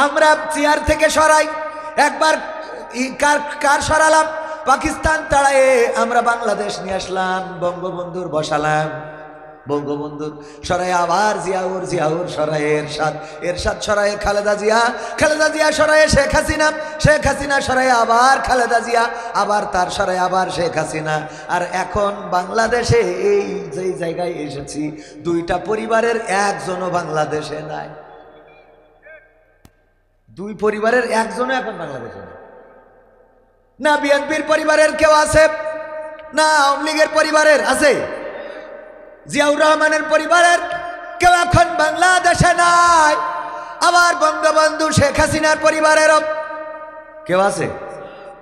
আমরা চেয়ার থেকে সরাই, একবার কার সরালাম, পাকিস্তান তাড়ায়ে আমরা বাংলাদেশ নিয়ে আসলাম, বঙ্গবন্ধুর বসালাম, বঙ্গবন্ধুর সরায়ে আবার জিয়াউর, জিয়াউর সরায়ে এরশাদ সরায়ে খালেদা জিয়া, খালেদা জিয়া সরায়ে শেখ হাসিনা, শেখ হাসিনা সরায়ে আবার খালেদা জিয়া, আবার তার সরায়ে আবার শেখ হাসিনা। আর এখন বাংলাদেশে এই যে জায়গায় এসেছি, দুইটা পরিবারের একজনও বাংলাদেশে নাই, দুই পরিবারের একজনও এখন বাংলাদেশে নাই। না বিএনপির পরিবারের কেউ আছে, না আওয়ামী লীগের পরিবারের আছে, জিয়াউর রহমানের পরিবারের কেউ এখন বাংলাদেশে নাই। আবার বঙ্গবন্ধু শেখ হাসিনার পরিবারেরও কেউ আছে?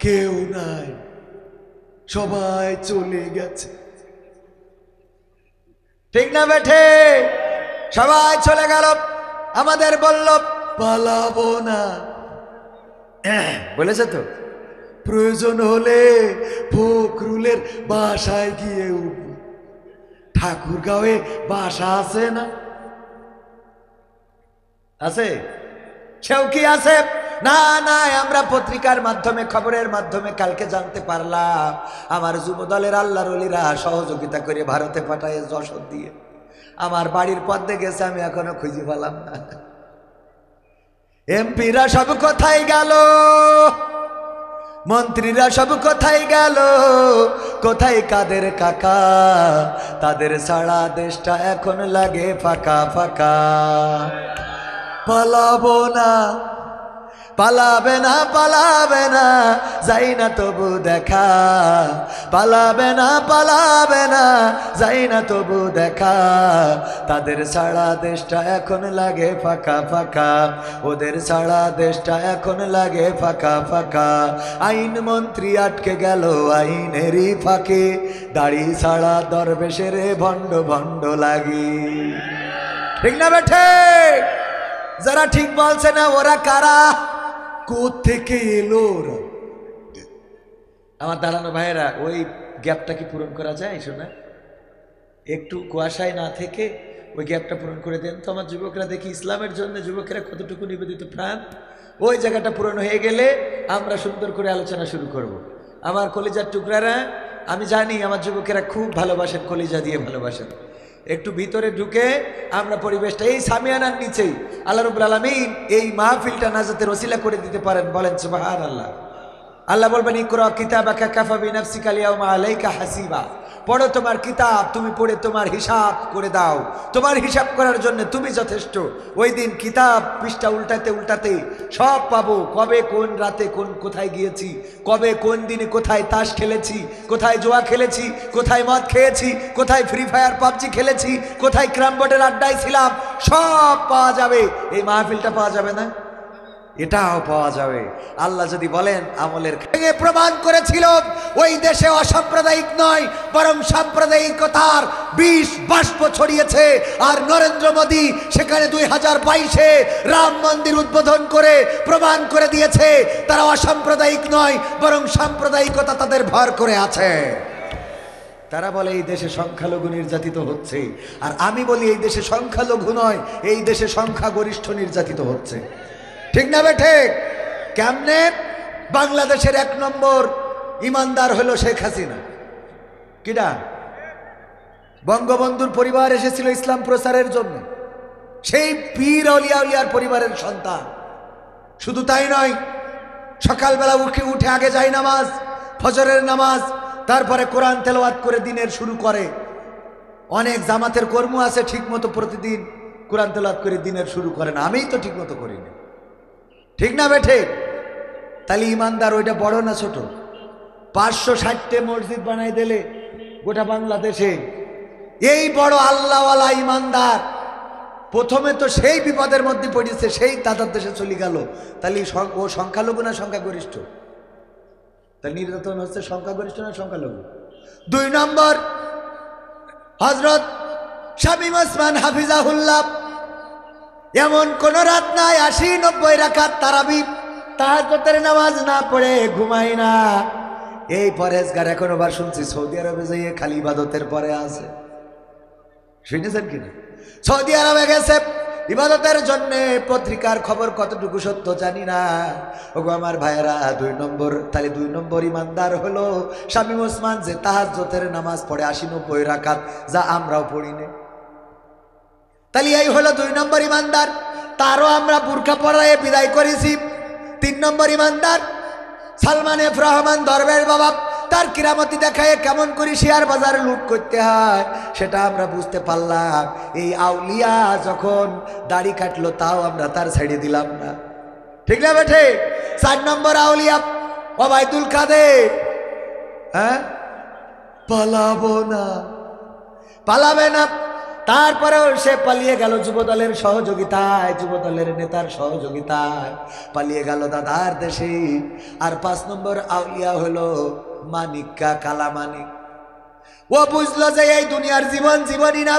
কেউ নাই, সবাই চলে গেছে। ঠিক না বেঠে? সবাই চলে গেল, আমাদের বলল পালাবো না, বলেছে তো প্রয়োজন হলে ফখরুলের বাসায় গিয়ে উঠব, ঠাকুরগাঁওয়ে বাসা আছে না, আছে? সেও কি আছে? না না, আমরা পত্রিকার মাধ্যমে, খবরের মাধ্যমে কালকে জানতে পারলাম আমার যুব দলের আল্লাহর ওলিরা সহযোগিতা করে ভারতে পাঠায় যশোর দিয়ে, আমার বাড়ির পথে গেছে, আমি এখনো খুঁজে পেলাম না। এমপিরা সব কোথায় গেল, মন্ত্রীরা সব কোথায় গেল, কোথায় কাদের কাকা, তাদের সারা দেশটা এখন লাগে ফাঁকা ফাঁকা। পালাবো না, পালাবে না, পালাবে না, যাই না তবু দেখা, পালাবে না, পালাবে না, যাই না তবু দেখা, তাদের সারা দেশটা এখন লাগে ফাঁকা ফাঁকা, ওদের সারা দেশটা এখন লাগে ফাঁকা ফাঁকা। আইন মন্ত্রী আটকে গেল আইনেরই ফাঁকে, দাড়ি ছাড়া দরবেশের ভণ্ড ভণ্ড লাগে। ঠিক না বেঠে? যারা ঠিক বলছে না ওরা কারা, কোত্থেকে এলো ওরা? আমার দাঁড়ানো ভাইয়েরা, ওই গ্যাপটা কি পূরণ করা যায়? শোনা, একটু কুয়াশায় না থেকে ওই গ্যাপটা পূরণ করে দেন তো। আমার যুবকরা দেখি ইসলামের জন্য যুবকেরা কতটুকু নিবেদিত প্রাণ, ওই জায়গাটা পূরণ হয়ে গেলে আমরা সুন্দর করে আলোচনা শুরু করব। আমার কলিজার টুকরারা, আমি জানি আমার যুবকেরা খুব ভালোবাসেন, কলিজা দিয়ে ভালোবাসেন। একটু ভিতরে ঢুকে আমরা পরিবেশটা, এই সামিয়ানার নিচেই আল্লাহ রাব্বুল আলামিন এই মাহফিলটা নাজাতের ওসিলা করে দিতে পারেন, বলেন সুবহানাল্লাহ। আল্লাহ বলবেন ইকরা কিতাবাকা কাফা বিনাফসিকা আল-ইয়াওমা আলাইকা হাসিবা, পড়ো তোমার কিতাব, তুমি পড়ে তোমার হিসাব করে দাও, তোমার হিসাব করার জন্য তুমি যথেষ্ট। ওই দিন কিতাব পৃষ্ঠা উল্টাতে উল্টাতে সব পাবো, কবে কোন রাতে কোথায় গিয়েছি, কবে কোন দিনে কোথায় তাস খেলেছি, কোথায় জোয়া খেলেছি, কোথায় মদ খেয়েছি, কোথায় ফ্রি ফায়ার পাবজি খেলেছি, কোথায় ক্রাম বোর্ডের আড্ডায় ছিলাম, সব পাওয়া যাবে। এই মাহফিলটা পাওয়া যাবে না? এটাও পাওয়া যাবে। আল্লাহ যদি বলেন আমলের ভেঙে প্রমাণ করেছিল ওই দেশে অসাম্প্রদায়িক নয় বরং সাম্প্রদায়িকতার বিষ বাষ্প ছড়িয়েছে। আর নরেন্দ্র মোদী সেখানে 2022-এ রাম মন্দির উদ্বোধন করে প্রমাণ করে দিয়েছে তারা অসাম্প্রদায়িক নয় বরং সাম্প্রদায়িকতা তাদের ভর করে আছে। তারা বলে এই দেশে সংখ্যালঘু নির্যাতিত হচ্ছে, আর আমি বলি এই দেশে সংখ্যালঘু নয়, এই দেশে সংখ্যাগরিষ্ঠ নির্যাতিত হচ্ছে। ঠিক না বেঠে? কেমনে? বাংলাদেশের 1 নম্বর ইমানদার হলো শেখ হাসিনা। কিডা? বঙ্গবন্ধুর পরিবার এসেছিল ইসলাম প্রচারের জন্য, সেই পীর আউলিয়া উলিয়ার পরিবারের সন্তান। শুধু তাই নয়, সকালবেলা উঠে আগে যায় নামাজ, ফজরের নামাজ, তারপরে কোরআন তেলাওয়াত করে দিনের শুরু করে। অনেক জামাতের কর্ম আছে ঠিক মতো প্রতিদিন কোরআন তেলাওয়াত করে দিনের শুরু করে না, আমিই তো ঠিক মতো করি না। ঠিক না বেঠে? তাহলে ইমানদার ওইটা বড় না ছোট? 560টে মসজিদ বানাই দিলে গোটা বাংলাদেশে, এই বড় আল্লাহওয়ালা ইমানদার প্রথমে তো সেই বিপদের মধ্যে পড়েছে, সেই দাদার দেশে চলে গেল। তাহলে ও সংখ্যালঘু না সংখ্যাগরিষ্ঠ? তাহলে নির্যাতন হচ্ছে সংখ্যাগরিষ্ঠ না সংখ্যালঘু? 2 নম্বর, হযরত শামীম ওসমান হাফিজাহুল্লাহ এমন কোন রাত নাই 80-90 রাকাত তারাবি তাহাজ্জুদের নামাজ না পড়ে ঘুমায় না। এই পরেজগার এখন আবার শুনছি সৌদি আরবে যাইয়ে খালি ইবাদতের পরে আছে। শুনেছেন কিনা? সৌদি আরবে গেছে, ইবাদতের জন্য পত্রিকার খবর কতটুকু সত্য জানি না। ওগো আমার ভাইয়েরা, 2 নম্বর, তাহলে 2 নম্বর ইমানদার হলো শামীম ওসমান, যে তাহাজ্জুদের নামাজ পড়ে 80-90 রাকাত, যা আমরাও পড়ি না। তাহলে এই হলো 2 নম্বর ইমানদার, তারও আমরা বুরকা পরায়ে বিদায় করেছি। 3 নম্বর ইমানদার সালমান এফ রহমান দরবেশ বাবা, তার কিরামতি দেখায় কেমন করে শেয়ার বাজারে লুট করতে হয় সেটা আমরা বুঝতে পারলাম। এই আউলিয়া যখন দাড়ি কাটলো তাও আমরা তার ছেড়ে দিলাম না, ঠিক না বেঠে? 4 নম্বর আউলিয়া ওবায়দুল কাদের, হ্যাঁ, পালাবো না, পালাবে না। তারপরেও সে পালিয়ে গেল যুবদলের সহযোগিতায়, যুবদলের নেতার সহযোগিতায় পালিয়ে গেল দাদার দেশে। আর 5 নম্বর আউলিয়া হলো মানিকা, কালা মানিক। ও বুঝলো যে এই দুনিয়ার জীবন জীবনই না,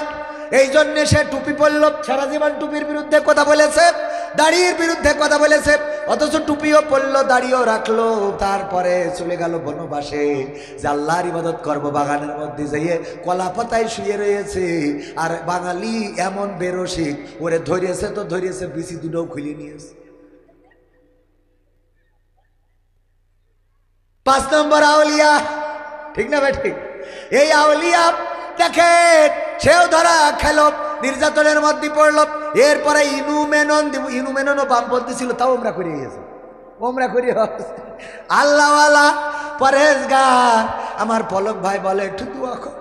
এই জন্য সে টুপি পরল, সারা জীবন টুপির বিরুদ্ধে কথা বলেছে, দাড়ির বিরুদ্ধে কথা বলেছে, অথচ টুপিও পরলো, দাড়িও রাখলো। তারপরে চলে গেল বনবাসে, যে আল্লাহর ইবাদত করবো। বাগানের মধ্যে যেয়ে কলা পাতায় শুয়ে রয়েছে। আর বাঙালি এমন বেরসিক, ওরে ধরিয়েছে তো ধরিয়েছে, বিসি দুটোও খুলে নিয়েছে। 5 নম্বর আউলিয়া, ঠিক না ভাই? ঠিক। এই আউলিয়া দেখে সেও ধরা খেলো, নির্যাতনের মধ্যে পড়লো। এরপরে ইনুমেননও বামপন্থী ছিল, তাও ওমরা করে গেছে, ওমরা করে আল্লাহওয়ালা পরেজগার। আমার পলক ভাই বলে একটু দোয়া কর,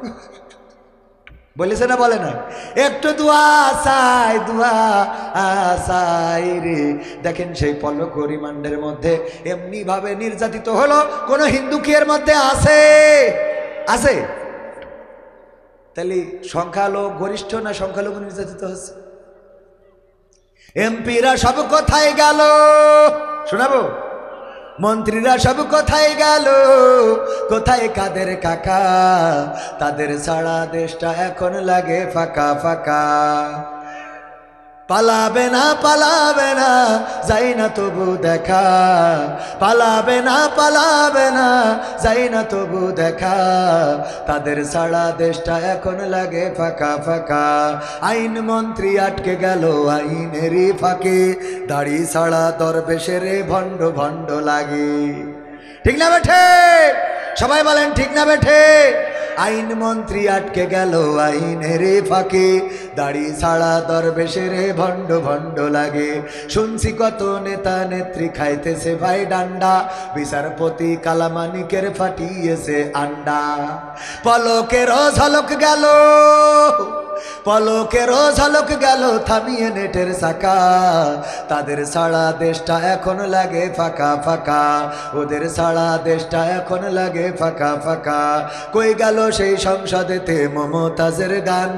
বলেছে না, বলে না? একটু দোয়া চাই, দোয়া চাই রে। দেখেন সেই পলক রিমান্ডের মধ্যে এমনি ভাবে নির্যাতিত হলো, কোন হিন্দু কি এর মধ্যে আছে? আছে? তাহলে সংখ্যালঘু গরিষ্ঠ না সংখ্যালঘু নির্যাতিত হচ্ছে? এমপিরা সব কোথায় গেল শোনাবো? মন্ত্রীরা সব কোথায় গেল? কোথায় কাদের কাকা? তাদের ছাড়া দেশটা এখন লাগে ফাঁকা ফাঁকা। পালাবে না, পালাবে না, যাই না তবু দেখা। পালাবে না, পালাবে না, যাই না তবু দেখা। তাদের ছাড়া দেশটা এখন লাগে ফাঁকা ফাঁকা। আইন মন্ত্রী আটকে গেল আইনেরই ফাঁকে, দাড়ি ছাড়া দরবেশের ভণ্ড ভণ্ড লাগে। ঠিক না বেঠে? সবাই বলেন ঠিক না বেঠে? আইন মন্ত্রী আটকে গেল আইনের ফাঁকে, দাড়ি ছাড়া দরবেশের ভণ্ড ভণ্ড লাগে। শুনছি কত নেতা নেত্রী খাইতেছে ভাই ডান্ডা, বিচারপতি কালামানিকের ফাটিয়েছে আন্ডা। পলকেরও ঝলক গেল, পলকেরও ঝলক গেল থামিয়ে নেটের চাকা। তাদের ছাড়া দেশটা এখন লাগে ফাঁকা ফাঁকা, ওদের ছাড়া দেশটা এখন লাগে ফাঁকা ফাঁকা। কই গেল সেই সংসদেতে মমতাজের গান?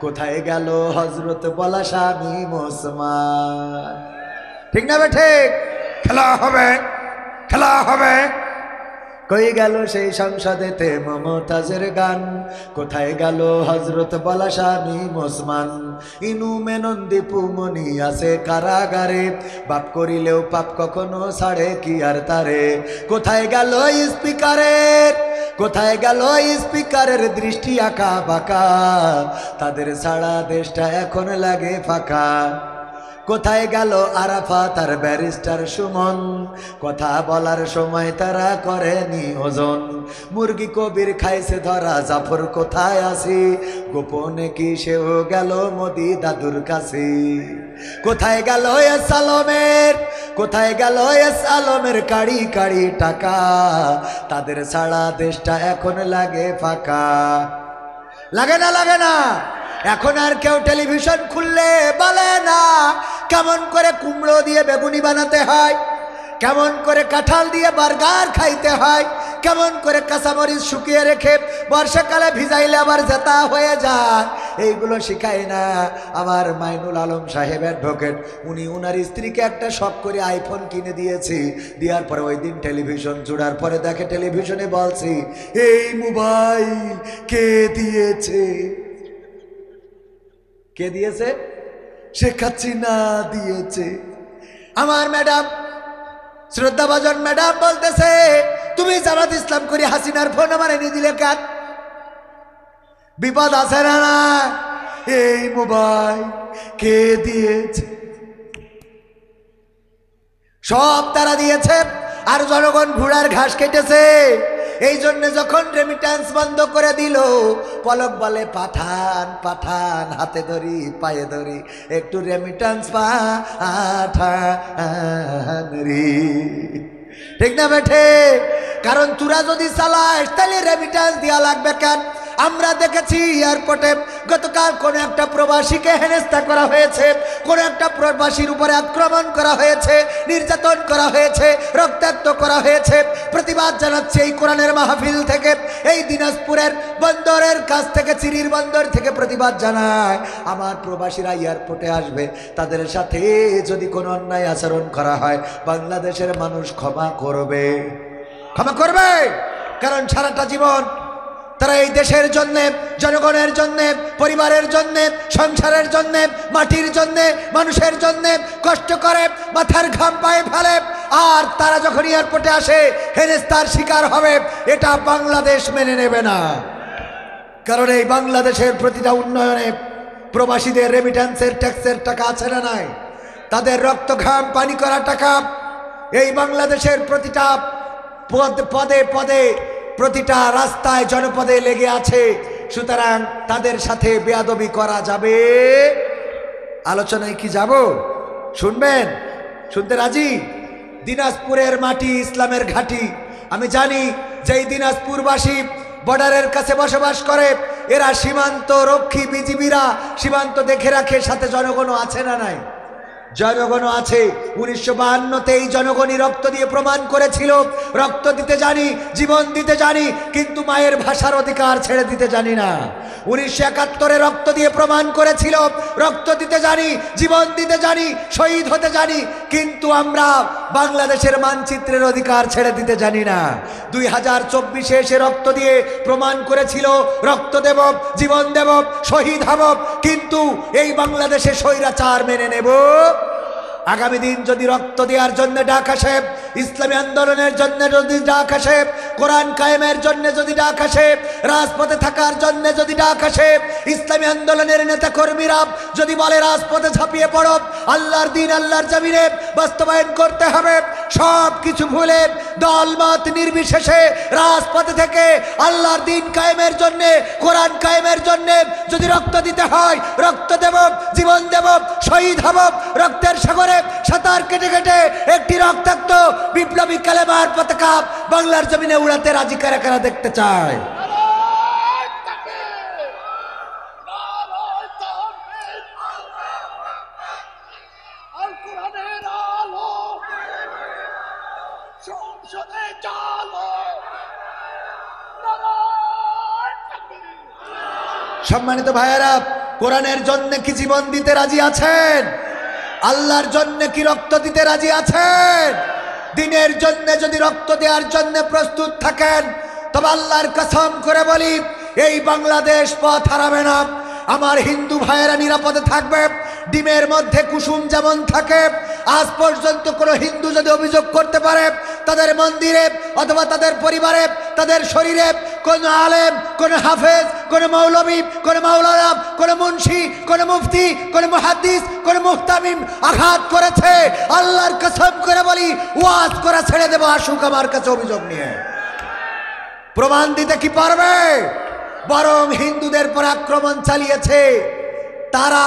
কোথায় গেল হজরত বলা শামীম ওসমান? ঠিক না বেঠে? খেলা হবে, খেলা হবে। কই গেল সেই সংসদেতে মমতাজের গান? কোথায় গেল হজরত বলা শামীম ওসমান? ইনু মেনন দীপু মনি আছে কারাগারে, বাপ করিলেও পাপ কখনো ছাড়ে কি আর তারে। কোথায় গেল স্পিকারের, কোথায় গেল স্পিকারের দৃষ্টি আঁকা বাঁকা? তাদের ছাড়া দেশটা এখন লাগে ফাঁকা। কোথায় গেল আরাফাত আর ব্যারিস্টার সুমন? কথা বলার সময় তারা করেনি ওজন। মুরগি কবির খাইছে ধরা, জাফর কোথায় আছে? গোপনে কি সেও গেল মোদি দাদুর কাছে? কোথায় গেল এস আলমের, কোথায় গেল এস আলমের কাড়ি কাড়ি টাকা? তাদের ছাড়া দেশটা এখন লাগে ফাঁকা। লাগে না? লাগে না? এখন আর কেউ টেলিভিশন খুললে বলে না কেমন করে কুমড়ো দিয়ে বেগুনি বানাতে হয়, কেমন করে কাঁঠাল দিয়ে বার্গার খাইতে হয়, কেমন করে কাঁচামরিচ শুকিয়ে রেখে বর্ষাকালে ভিজাইলে আবার জেতা হয়ে যায়। এইগুলো শিখায় না। আমার মাইনুল আলম সাহেব অ্যাডভোকেট, উনি উনার স্ত্রীকে একটা শখ করে আইফোন কিনে দিয়েছি। দেওয়ার পরে ওই দিন টেলিভিশন জোড়ার পরে দেখে টেলিভিশনে বলছি, এই মোবাইল কে দিয়েছে? কে দিয়েছে? শেখ হাসিনা দিয়েছে। আমার ম্যাডাম, শ্রদ্ধাভাজন ম্যাডাম বলতেছে, তুমি জামাত ইসলাম করে হাসিনার ফোন আমার এনে দিলে কেন? বিপদ আছে না? না এই মোবাইল কে দিয়েছে? সব তারা দিয়েছে, আর জনগণ ঘোড়ার ঘাস কেটেছে। এই জন্য যখন রেমিট্যান্স বন্ধ করে দিল, পলক বলে পাঠান পাঠান, হাতে ধরি পায়ে ধরি, একটু রেমিট্যান্স পাঠান রে। ঠিক না বেঠে? কারণ তোরা যদি চালাস তাহলে রেমিট্যান্স দেওয়া লাগবে কেন? আমরা দেখেছি এয়ারপোর্টে গতকাল কোন একটা প্রবাসীকে হেনস্থা করা হয়েছে, কোন একটা প্রবাসীর উপরে আক্রমণ করা হয়েছে, নির্যাতন করা হয়েছে, রক্তাক্ত করা হয়েছে। প্রতিবাদ জানাচ্ছে এই কোরআনের মাহফিল থেকে, এই দিনাজপুরের বন্দরের কাছ থেকে, চিরির বন্দর থেকে প্রতিবাদ জানায়। আমার প্রবাসীরা এয়ারপোর্টে আসবে, তাদের সাথে যদি কোনো অন্যায় আচরণ করা হয় বাংলাদেশের মানুষ ক্ষমা করবে, ক্ষমা করবে। কারণ সারাটা জীবন তারা এই দেশের জন্যে, জনগণের জন্যে, পরিবারের জন্যে, সংসারের জন্যে, মাটির জন্যে, মানুষের জন্যে কষ্ট করে, মাথার ঘাম পায়ে ফেলে। আর তারা যখন এয়ারপোর্টে আসে হেনস্থার শিকার হবে, এটা বাংলাদেশ মেনে নেবে না। কারণ এই বাংলাদেশের প্রতিটা উন্নয়নে প্রবাসীদের রেমিট্যান্সের ট্যাক্সের টাকা আছে না নাই? তাদের রক্ত ঘাম পানি করা টাকা এই বাংলাদেশের প্রতিটা পদে পদে, প্রতিটা রাস্তায়, জনপদে লেগে আছে। সুতরাং তাদের সাথে বেয়াদবি করা যাবে? আলোচনায় কি যাব? শুনবেন? শুনতে রাজি? দিনাজপুরের মাটি ইসলামের ঘাঁটি। আমি জানি যে এই দিনাজপুরবাসী বর্ডারের কাছে বসবাস করে, এরা সীমান্ত রক্ষী, বিজিবিরা সীমান্ত দেখে রাখে, সাথে জনগণও আছে না নাই? জনগণও আছে। 1952-তে এই জনগণই রক্ত দিয়ে প্রমাণ করেছিল, রক্ত দিতে জানি, জীবন দিতে জানি, কিন্তু মায়ের ভাষার অধিকার ছেড়ে দিতে জানি না। 1971-এ রক্ত দিয়ে প্রমাণ করেছিল, রক্ত দিতে জানি, জীবন দিতে জানি, শহীদ হতে জানি, কিন্তু আমরা বাংলাদেশের মানচিত্রের অধিকার ছেড়ে দিতে জানি না। 2024-এ এসে রক্ত দিয়ে প্রমাণ করেছিল, রক্ত দেব, জীবন দেব, শহীদ হব, কিন্তু এই বাংলাদেশে স্বৈরাচার মেনে নেব। আগামী দিন যদি রক্ত দেওয়ার জন্য ডাক আসে, ইসলামী আন্দোলনের জন্য যদি ডাক আসে, কোরআন কায়েমের জন্য যদি ডাক আসে, রাজপথে থাকার জন্য যদি ডাক আসে, ইসলামী আন্দোলনের নেতা কর্মীরা যদি বলে রাজপথে ঝাঁপিয়ে পড়ো, আল্লাহর দিন আল্লাহর জমিনে বাস্তবায়ন করতে হবে, সব কিছু ভুলে দল মত নির্বিশেষে রাজপথে থেকে আল্লাহর দিন কায়েমের জন্য, কোরআন কায়েমের জন্য যদি রক্ত দিতে হয়, রক্ত দেব, জীবন দেব, শহীদ হব, রক্তের সাগরে সাঁতার কেটে কেটে একটি রক্তাক্ত বিপ্লবী কালেমার পতাকা বাংলার জমিনে উড়াতে রাজি কারা কারা দেখতে চায়? সম্মানিত ভাইয়েরা, কোরআনের জন্য কি জীবন দিতে রাজি আছেন? আল্লাহর জন্য কি রক্ত দিতে রাজি আছেন? দিনের জন্য যদি রক্ত দেওয়ার জন্য প্রস্তুত থাকেন, তবে আল্লাহর কসম করে বলি, এই বাংলাদেশ পথ হারাবে না। আমার হিন্দু ভাইয়েরা নিরাপদে থাকবে। ডিমের মধ্যে কুসুম যেমন থাকে, আজ পর্যন্ত কোনো হিন্দু যদি অভিযোগ করতে পারে তাদের মন্দিরে অথবা তাদের পরিবারে, তাদের শরীরে কোন আলেম, কোন হাফেজ, কোন মৌলবী, কোন মাওলানা, কোন মুন্সি, কোন মুফতি, কোন মুহাদ্দিস, কোন মুহতামিম আঘাত করেছে, আল্লাহর কসম করে বলি ওয়াজ করা ছেড়ে দেব, আসুক আমার কাছে অভিযোগ নিয়ে। প্রমাণ দিতে কি পারবে? বরং হিন্দুদের পর আক্রমণ চালিয়েছে তারা,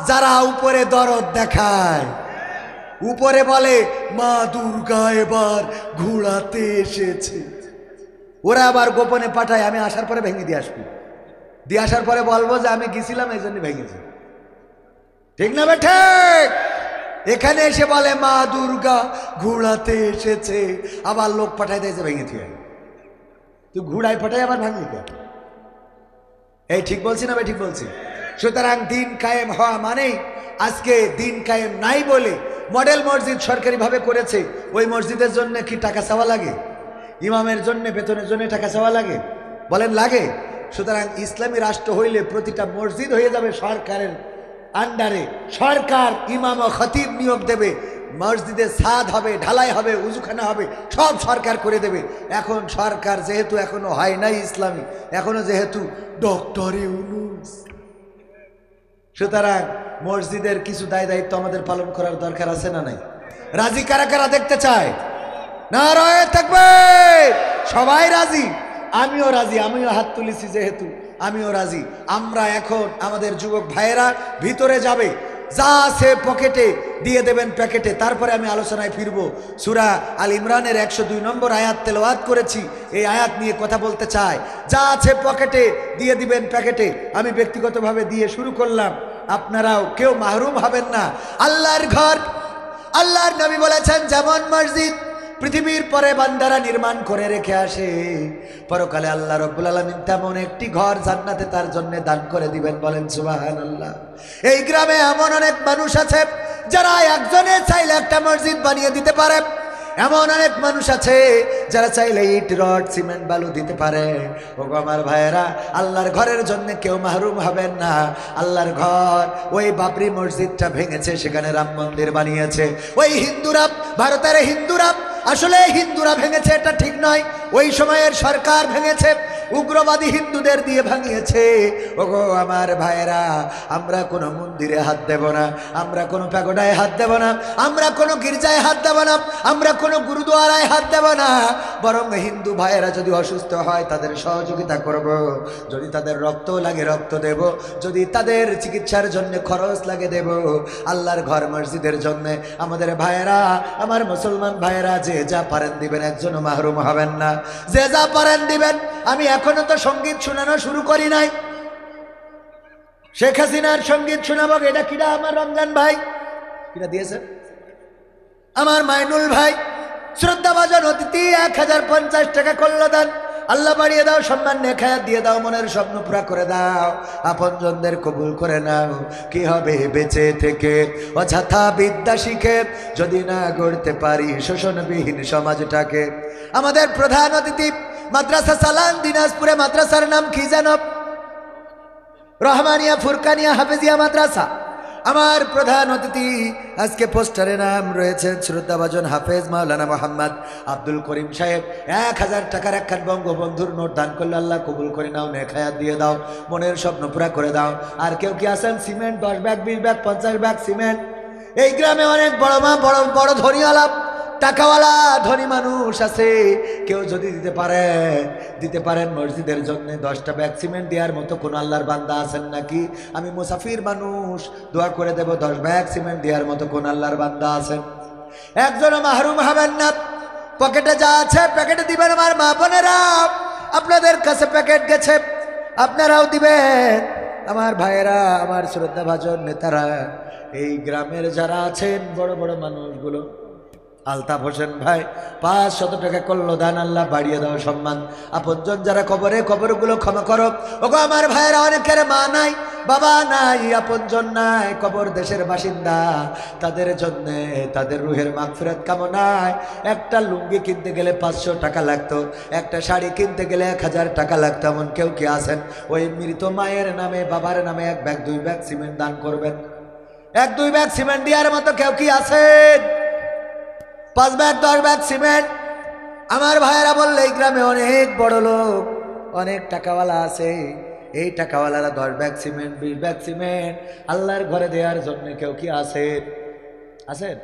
যারা উপরে দরদ দেখায়, উপরে বলে মা দুর্গা এবার ঘোড়াতে এসেছে, ওরা আবার গোপনে পাঠায়, আমি আসার পরে ভেঙে দিয়ে আসবো, দিয়ে আসার পরে বলবো যে আমি গেছিলাম এই জন্য ভেঙেছি। ঠিক না বেঠে? এখানে এসে বলে মা দুর্গা ঘোড়াতে এসেছে, আবার লোক পাঠায় দিয়েছে ভেঙে দিয়ে। তুই ঘোড়ায় পাঠায় আবার ভাঙলি কে? এই ঠিক বলছি না? ঠিক বলছি। সুতরাং দিন কায়েম হওয়া মানেই, আজকে দিন কায়েম নাই বলে মডেল মসজিদ সরকারিভাবে করেছে, ওই মসজিদের জন্য কি টাকা চাওয়া লাগে? ইমামের জন্য, বেতনের জন্য টাকা চাওয়া লাগে? বলেন লাগে? সুতরাং ইসলামী রাষ্ট্র হইলে প্রতিটা মসজিদ হয়ে যাবে সরকারের আন্ডারে, সরকার ইমাম ও খতিব নিয়োগ দেবে, মসজিদে ছাদ হবে, ঢালাই হবে, উজুখানা হবে, সব সরকার করে দেবে। এখন সরকার যেহেতু এখনো হয় নাই ইসলামী, এখনো যেহেতু ডক্টর ইউনূস, সুতরাং মসজিদের কিছু দায়িত্ব আমাদের পালন করার দরকার আছে না নাই? রাজি কারা কারা দেখতে চায়? নারায়ে তাকবীর। সবাই রাজি, আমিও রাজি, আমিও হাত তুলেছি যেহেতু আমিও রাজি। আমরা এখন আমাদের যুবক ভাইয়েরা ভিতরে যাবে, যা আছে পকেটে দিয়ে দেবেন প্যাকেটে, তারপরে আমি আলোচনায় ফিরবো। সূরা আল ইমরানের 102 নম্বর আয়াত তেলাওয়াত করেছি, এই আয়াত নিয়ে কথা বলতে চাই। যা আছে পকেটে দিয়ে দিবেন প্যাকেটে। আমি ব্যক্তিগতভাবে দিয়ে শুরু করলাম, আপনারাও কেউ মাহরুম হবেন না। আল্লাহর ঘর, আল্লাহর নবী বলেছেন যেমন মসজিদ পৃথিবীর পরে বান্দারা নির্মাণ করে রেখে আসে, পরকালে আল্লাহ রাব্বুল আলামিন তেমন একটি ঘর জান্নাতে তার জন্য দান করে দিবেন। বলেন সুবহানাল্লাহ। এই গ্রামে এমন অনেক মানুষ আছে যারা একজনে চাইলে একটা মসজিদ বানিয়ে দিতে পারে, এমন অনেক মানুষ আছে যারা চাইলে ইট রড সিমেন্ট বালু দিতে পারে। ওগো আমার ভাইয়েরা, আল্লাহর ঘরের জন্য কেউ মাহরুম হবেন না। আল্লাহর ঘর, ওই বাবরি মসজিদটা ভেঙেছে, সেখানে রাম মন্দির বানিয়েছে ওই হিন্দুরা, ভারতের হিন্দুরা। আসলে হিন্দুরা ভেঙেছে এটা ঠিক নয়, ওই সময়ের সরকার ভেঙেছে, উগ্রবাদী হিন্দুদের দিয়ে ভাঙিয়েছে। ওগো আমার ভাইয়েরা, আমরা কোনো মন্দিরে হাত দেব না, আমরা কোনো প্যাগোডায় হাত দেব না, আমরা কোনো গির্জায় হাত দেব না, আমরা কোনো গুরুদুয়ারায় হাত দেব না। বরং হিন্দু ভাইয়েরা যদি অসুস্থ হয় তাদের সহযোগিতা করব, যদি তাদের রক্ত লাগে রক্ত দেব, যদি তাদের চিকিৎসার জন্য খরচ লাগে দেব। আল্লাহর ঘর মসজিদের জন্য আমাদের ভাইয়েরা, আমার মুসলমান ভাইয়েরা যে যা পারেন দিবেন, একজনও মাহরুম হবেন না, যে যা পারেন দিবেন। আমি এখনো তো সঙ্গীত শোনানো শুরু করি নাই, শেখ হাসিনার সঙ্গীত শোনাবো। এটা কিরা? আমার রমজান ভাই কিরা দিয়েছে, আমার মাইনুল ভাই শ্রদ্ধাভাজন অতিথি 1050 টাকা করল দান। আল্লাহ বাড়িয়ে দাও, সম্মান নেখায়াত দিয়ে দাও, মনের স্বপ্ন পুরা করে দাও, আপনজনদের কবুল করে নাও। কি হবে বেঁচে থেকে অযথা বিদ্যা শিখে, যদি না গড়তে পারি শোষণবিহীন সমাজটাকে। আমাদের প্রধান অতিথি মাদ্রাসা সালান দিনাজপুরে, মাদ্রাসার নাম কি জানো? রহমানিয়া ফুরকানিয়া হাফেজিয়া মাদ্রাসা। আমার প্রধান অতিথি আজকে পোস্টারে নাম রয়েছে শ্রদ্ধাভাজন হাফেজ মাওলানা মোহাম্মদ আব্দুল করিম সাহেব। 1000 টাকার একখান বঙ্গবন্ধুর নোট দান করলে আল্লাহ কবুল করে নাও, নেখায়াত দিয়ে দাও, মনের স্বপ্ন পুরা করে দাও। আর কেউ কি আছেন? Cement 10 bag 20 bag 50 bag cement. এই গ্রামে অনেক বড় মা বড় বড় ধনীওয়ালা টাকাওয়ালা ধনী মানুষ আছে, কেউ যদি দিতে পারেন মসজিদের জন্য 10টা ব্যাগ সিমেন্ট দেওয়ার মতো কোন আল্লাহর বান্দা আছেন নাকি? আমি মুসাফির মানুষ, দোয়া করে দেব 10 ব্যাগ সিমেন্ট দেওয়ার মতো কোন আল্লাহর বান্দা আছেন? একজনও মাহরুম হবেন না। পকেটে যা আছে প্যাকেটে দিবেন। আমার মা বোনেরা, আপনাদের কাছে প্যাকেট গেছে, আপনারাও দিবেন। আমার ভাইয়েরা, আমার শ্রদ্ধাভাজন নেতারা, এই গ্রামের যারা আছেন বড় বড় মানুষগুলো, আলতাফ হোসেন ভাই 500 টাকা করলো দান, আল্লাহ বাড়িয়ে দাও সম্মান। আপনজন যারা কবরে, কবরগুলো ক্ষমা করো। ওগো আমার ভাইয়েরা, অনেকের মা নাই, বাবা নাই, আপনজন নাই, কবর দেশের বাসিন্দা, তাদের জন্য তাদের রুহের মাগফিরাত কামনায় একটা লুঙ্গি কিনতে গেলে 500 টাকা লাগতো, একটা শাড়ি কিনতে গেলে 1000 টাকা লাগতো। এমন কেউ কি আছেন? ওই মৃত মায়ের নামে, বাবার নামে 1 ব্যাগ 2 ব্যাগ সিমেন্ট দান করবেন? 1-2 ব্যাগ সিমেন্ট দেওয়ার মতো কেউ কি আছেন? 5 ব্যাগ 10 ব্যাগ সিমেন্ট। আমার ভাইয়েরা বললে এই গ্রামে অনেক বড় লোক, অনেক টাকাওয়ালা আছে, এই টাকাওয়ালারা 10 ব্যাগ সিমেন্ট 20 ব্যাগ সিমেন্ট আল্লাহর ঘরে দেওয়ার জন্য কেউ কি আছেন?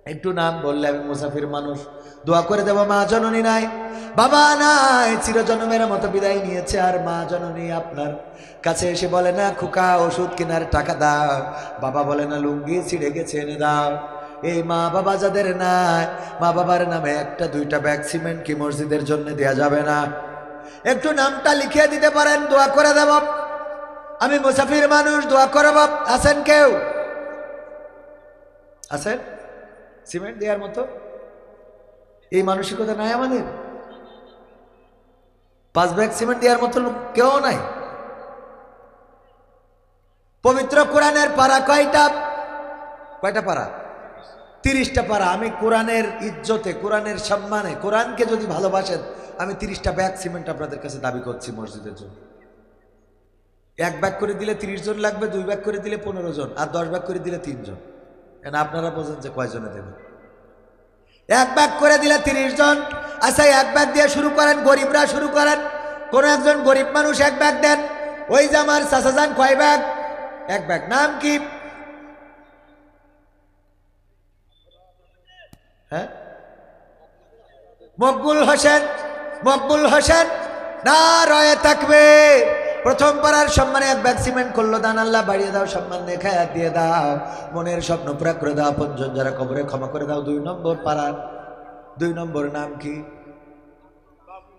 একটু নাম বললে আমি মুসাফির মানুষ, দোয়া করে দেব। মা জননী নাই, বাবা নাই, চিরজন্মের মতো বিদায় নিয়েছে। আর মা জননী আপনার কাছে এসে বলে না খোকা ওষুধ কেনার টাকা দাও, বাবা বলে না লুঙ্গি ছিঁড়ে গেছে এনে দাও। এই মা বাবা যাদের নাই, মা বাবার নামে 1-2টা ব্যাগ সিমেন্ট কি মসজিদের জন্য দেয়া যাবে না? একটু নামটা লিখিয়ে দিতে পারেন, দোয়া করে দেব। আমি মুসাফির মানুষ, দোয়া করব। আছেন কেউ? আছেন সিমেন্ট দেওয়ার মতো? এই মানসিকতা নাই আমাদের। 5 ব্যাগ সিমেন্ট দেওয়ার মতো লোক কেউ নাই। পবিত্র কোরআনের পারা কয়টা পারা? 30টা পারা। আমি কোরআনের ইজ্জতে, কোরআনের সম্মানে, কোরআনকে যদি ভালোবাসেন, আমি 30টা ব্যাগ সিমেন্ট আপনাদের কাছে দাবি করছি মসজিদের জন্য। 1 ব্যাগ করে দিলে 30 জন লাগবে, 2 ব্যাগ করে দিলে 15 জন, আর 10 ব্যাগ করে দিলে 3 জন। কেন আপনারা বোঝেন যে কয়জনে দেবেন? 1 ব্যাগ করে দিলে 30 জন। আচ্ছা 1 ব্যাগ দিয়ে শুরু করেন, গরিবরা শুরু করেন। কোন একজন গরিব মানুষ 1 ব্যাগ দেন। ওই যে আমার চাচাজান কয় ব্যাগ? এক ব্যাগ। নাম কি? হ্যাঁ, মকবুল হোসেন। মকবুল হোসেন, নারায়ে তাকবীর। প্রথম পাড়ার সম্মানে এক ব্যাগ সিমেন্ট করলো দান। আল্লাহ বাড়িয়ে দাও, সম্মান দেখায় দিয়ে দাও, মনের স্বপ্ন পুরা করে দাও, আপনজন যারা কবরে ক্ষমা করে দাও। 2 নম্বর পাড়ার 2 নম্বর নাম কি?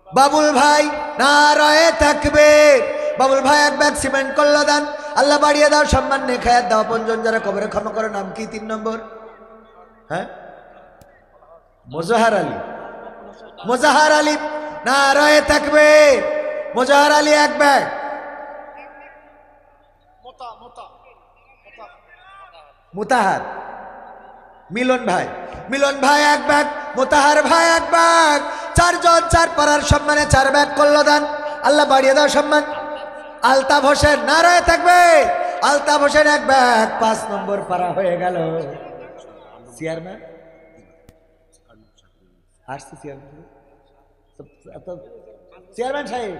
বাবুল ভাই, নারায়ে তাকবীর। বাবুল ভাই এক ব্যাগ সিমেন্ট করলো দান। আল্লাহ বাড়িয়ে দাও, সম্মান দেখায় দাও, আপনজন যারা কবরে ক্ষমা করে। নাম কি 3 নম্বর? হ্যাঁ, মোজাহার আলী। মোজাহার আলী, নারায়ে তাকবীর। মোজাহার আলী এক ব্যাগ। মুতাহার। মিলন ভাই, মিলন ভাই এক ব্যাগ। মুতাহার ভাই এক ব্যাগ। 4 জন 4 পাড়ার সম্মানে 4 ব্যাগ করলো দান। আল্লাহ বাড়িয়ে দাও সম্মান। আলতাফ হোসেন, নারায়ে তাকবীর। আলতাফ হোসেন এক ব্যাগ। 5 নম্বর পাড়া হয়ে গেল। চেয়ারম্যান আসছে, চেয়ারম্যান সাহেব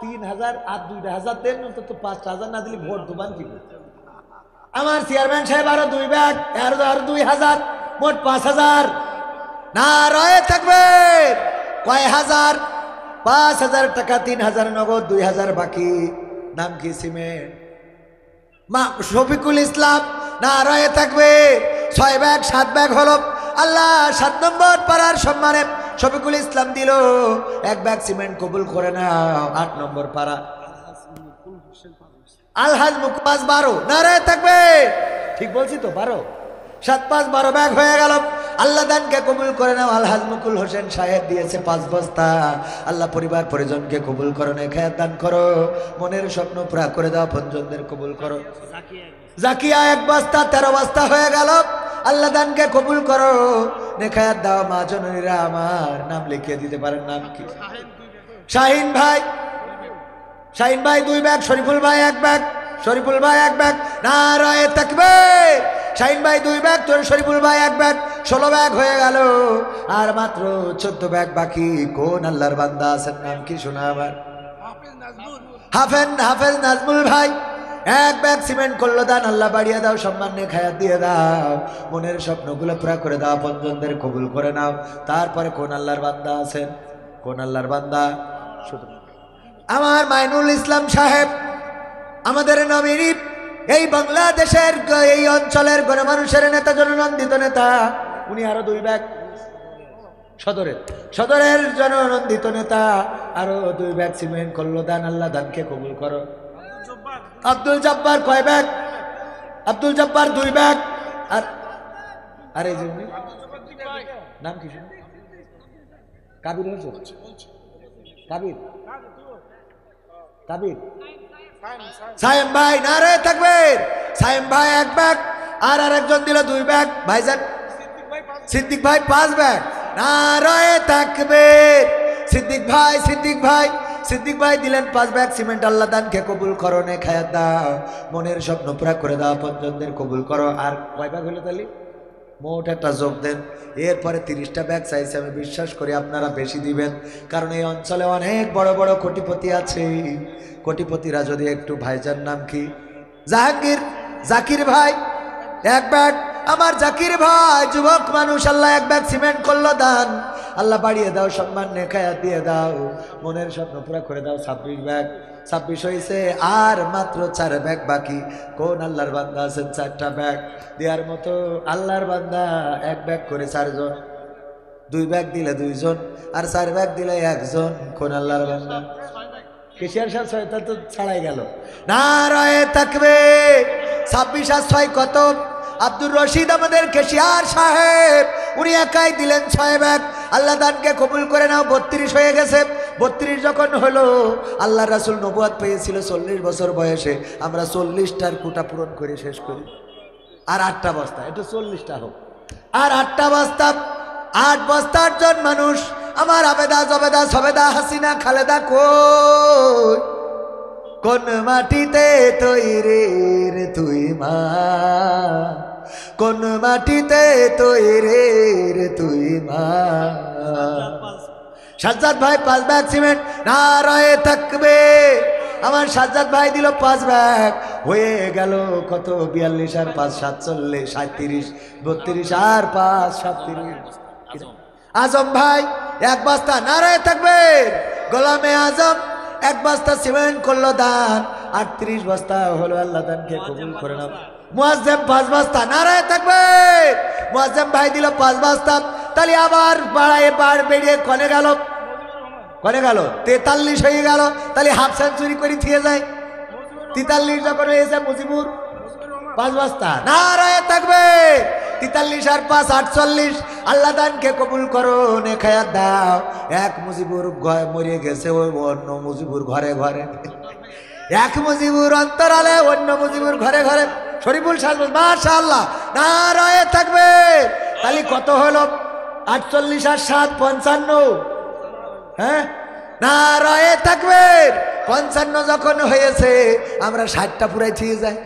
3,000 আর 2,000 দেন, অন্তত 5,000 না দিলে ভোট দুবান কি? আমার চেয়ারম্যান সাহেব আরো 2 ব্যাগ, আরো 2,000, মোট 5,000। নারায়ে তাকবীর। কয় হাজার? 5,000 টাকা, 3,000 নগদ, 2,000 বাকি। নাম কি? সিমেন্ট। মা শফিকুল ইসলাম, নারায়ে তাকবীর। 6 ব্যাগ 7 ব্যাগ হলো। আল্লাহ 7 নম্বর পাড়ার সম্মানে শফিকুল ইসলাম দিল 1 ব্যাগ সিমেন্ট, কবুল করে নাও। 8 নম্বর পাড়া আলহাজ মুকুবাস 12, নারায়ে তাকবীর। ঠিক বলছি তো? 12, 7, 5, 12 ব্যাগ হয়ে গেল। আল্লাহ দানকে কবুল করে নাও। আলহাজ মুকুল হোসেন সাহেব দিয়েছে 5 বস্তা। আল্লাহ পরিবার পরিজনকে কবুল করো, নেখায়াত দান করো, মনের স্বপ্ন পুরা করে দাও, আপনজনদের কবুল করো। জাকিয়া 1 বস্তা, 13 বস্তা হয়ে গেল। আল্লাহ দানকে কবুল করো, নেখায়াত দাও। মা জননীরা আমার নাম লিখিয়ে দিতে পারেন। নাম কি? শাহিন ভাই। শাহিন ভাই 2 ব্যাগ। শরীফুল ভাই 1 ব্যাগ। শরীফুল ভাই 1 ব্যাগ। নারায়ে তাকবীর। শাহিন ভাই 2 ব্যাগ, তোর শরীফুল ভাই 1 ব্যাগ। 16 ব্যাগ হয়ে গেল। আর মাত্র 14 ব্যাগ বাকি। কোন আল্লাহর বান্দা আছেন? নাম কি শোনা আমার? হাফেজ নাজমুল ভাই 1 ব্যাগ সিমেন্ট করলো দান। আল্লাহ বাড়িয়ে দাও, সম্মান নেখায়াত দিয়ে দাও, মনের স্বপ্নগুলো পুরা করে দাও, আপনজনদের কবুল করে নাও। তারপরে কোন আল্লাহর বান্দা আছেন? কোন আল্লাহর বান্দা? আমার মাইনুল ইসলাম সাহেব, আমাদের নবীর এই বাংলাদেশের এই অঞ্চলের গণমানুষের নেতা, জননন্দিত নেতা। উনি আরো 2 ব্যাগ। সদরের জননন্দিত নেতা আরো 2 ব্যাগ সিমেন্ট করলো দান। আল্লাহ দানকে কবুল করো। আব্দুল জব্বার কয় ব্যাগ? আব্দুল জব্বার 2 ব্যাগ। আর এই যে নাম কি? কাবির হোসেন। কাবির সাইম ভাই, নারায়ে তাকবীর। সাইম ভাই 1 ব্যাগ। আর আরেকজন দিল 2 ব্যাগ। ভাইজান সিদ্দিক ভাই 5 ব্যাগ। নারায়ে তাকবীর। সিদ্দিক ভাই দিলেন 5 ব্যাগ সিমেন্ট। আল্লাহ দানকে কবুল করো, নেখায়াত দাও, মনের স্বপ্ন পুরা করে দাও, আপনজনদের কবুল করো। আর কয় ব্যাগ হলো তাহলে? মোট একটা যোগ দেন। এরপরে 30টা ব্যাগ চাইছে। আমি বিশ্বাস করি আপনারা বেশি দিবেন, কারণ এই অঞ্চলে অনেক বড় বড় কোটিপতি আছে। কোটিপতিরা যদি একটু, ভাইজান নাম কি? জাকির ভাই 1 ব্যাগ। আমার জাকির ভাই যুবক মানুষ। আল্লাহ 1 ব্যাগ সিমেন্ট করলো দান। আল্লাহ বাড়িয়ে দাও, সম্মান নেখায়াত দিয়ে দাও, মনের স্বপ্ন পুরা করে দাও। 26 ব্যাগ। 26 হয়েছে। আর মাত্র 4 ব্যাগ বাকি। কোন আল্লাহর বান্দা আছেন? 4টা ব্যাগ দেওয়ার মতো আল্লাহর বান্দা? 1 ব্যাগ করে 4 জন, 2 ব্যাগ দিলে 2 জন, আর 4 ব্যাগ দিলে 1 জন। কোন আল্লাহর বান্দা? কেশিয়ার সাহেব 6টা তো ছাড়াই গেল। নারায়ে তাকবীর। 26 আর 6 কত? আব্দুর রশিদ আমাদের কেশিয়ার সাহেব, উনি একাই দিলেন 6 ব্যাগ। আল্লাহ দানকে কবুল করে নাও। 32 হয়ে গেছে। 32 যখন হলো, আল্লাহ রাসূল নবুয়ত পেয়েছিল 40 বছর বয়সে। আমরা 40টার কোটা পূরণ করে শেষ করি। আর 8টা বস্তা, এটা 40টা হোক। আর 8টা বস্তা, 8 বস্তার জন মানুষ। আমার আবেদা জবেদা সবেদা হাসিনা খালেদা কই? কোন মাটিতে তৈরি রে তুই মা? কোন মাটিতে তৈরি রে তুই মা? সাজ্জাদ ভাই 5 ব্যাগ সিমেন্ট। নারায়ে তাকবীর। আমার সাজ্জাদ ভাই দিল 5 ব্যাগ, হয়ে গেল কত 42 আর 5 47 37 32 আর 5 37। আজম ভাই 1 বস্তা, নারায়ে তাকবীর। গোলামে আজম 1 বস্তা সিমেন্ট করলো দান, 38 বস্তা হলো, আল্লাহ দানকে কবুল করে নাও। মুয়াজ্জেম 5 বস্তা, নারায়ে তাকবীর। মুয়াজ্জেম ভাই দিল 5 বস্তা, তাহলে আবার বেরিয়ে কনে গেল 43 হয়ে গেল, তাহলে হাফ সেঞ্চুরি করে থিয়ে যায়। 43 যখন হয়েছে মুজিবুর 5 বস্তা, নারায়ে তাকবীর। 43 আর 5 48, আল্লাহ দানকে কবুল করো, নেখায়াত দাও। 1 মুজিবুর মরে গেছে, ওই অন্য মুজিবুর ঘরে ঘরে, 1 মুজিবুর অন্তরালে, অন্য মুজিবুর ঘরে ঘরে। শরীফুল সাহেব মাশাআল্লাহ, নারায়ে তাকবীর। তাহলে কত হলো? 48 আর 7 55। হ্যাঁ, নারায়ে তাকবীর। 55 যখন হয়েছে, আমরা 60টা পুরাই থিয়ে যাই।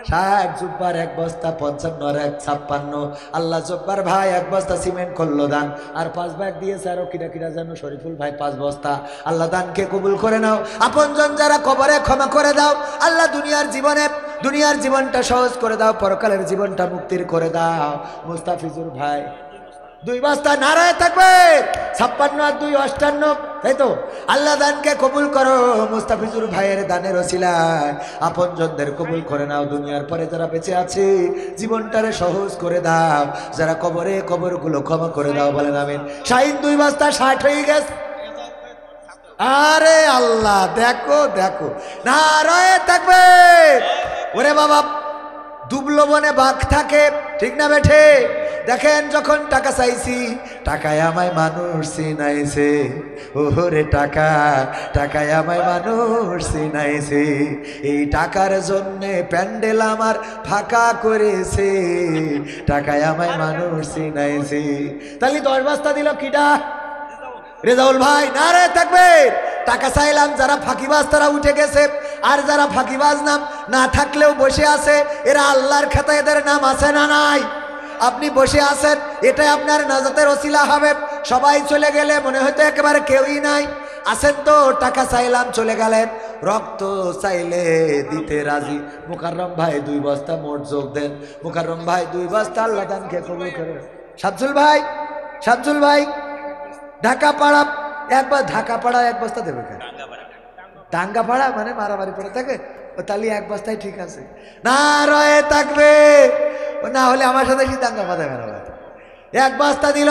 60 জুব্বার 1 বস্তা, 55 আর 1 56। আল্লাহ জব্বার ভাই 1 বস্তা সিমেন্ট করলো দান, আর 5 ব্যাগ দিয়েছে, আরো কিরা কিরা যেন শরীফুল ভাই 5 বস্তা। আল্লাহ দানকে কবুল করে নাও। আপনজন যারা কবরে ক্ষমা করে দাও আল্লাহ। দুনিয়ার জীবনটা সহজ করে দাও, পরকালের জীবনটা মুক্তির করে দাও। মুস্তাফিজুর ভাই 2 বস্তা, নারায়ে তাকবীর। 56 আর 2 58, তাই তো? আল্লাহ দানকে কবুল করো, মুস্তাফিজুর ভাইয়ের দানের ওসিলায় আপনজনদের কবুল করে নাও। দুনিয়ার পরে যারা বেঁচে আছে জীবনটারে সহজ করে দাও, যারা কবরগুলো ক্ষমা করে দাও, বলেন আমিন। শাহিন 2 বস্তা 60 হয়ে গেছে। আরে আল্লাহ, দেখো নারায়ে তাকবীর। ওরে বাবা, দুবলো বনে বাঘ থাকে, ঠিক না বেঠে? দেখেন যখন টাকা চাইছি, টাকায় আমায় মানুষ চিনাইছে। ওরে টাকায় আমায় মানুষ চিনাইছে। এই টাকার জন্যে প্যান্ডেল আমার ফাঁকা করেছে, টাকায় আমায় মানুষ চিনাইছে। তাহলে 10 বস্তা দিল কিডা? রেজাউল ভাই, নারায়ে তাকবীর। টাকা চাইলাম, যারা ফাঁকিবাজ তারা উঠে গেছে, আর যারা ফাঁকিবাজ নাম না থাকলেও বসে আছে, এরা আল্লাহর খাতায় এদের নাম আছে না নাই? আপনি বসে আছেন, এটাই আপনার নাজাতের ওসিলা হবে। সবাই চলে গেলে মনে হয়তো একেবারে কেউই নাই। আছেন তো, টাকা চাইলাম চলে গেলেন, রক্ত চাইলে দিতে রাজি। মুকাররম ভাই 2 বস্তা মোট যোগ দেন। মুকাররম ভাই 2 বস্তা, আল্লাহ দানকে কবুল করে। শামসুল ভাই ঢাকাপাড়া 1 বস্তা দেবে কেন? ডাঙ্গাপাড়া মানে মারামারি পড়ে থাকে, তাহলে 1 বস্তায় ঠিক আছে। নারায়ে তাকবীর। না হলে আমার সাথে কি দাঙ্গা বাঁধা বেড়া? 1 বস্তা দিল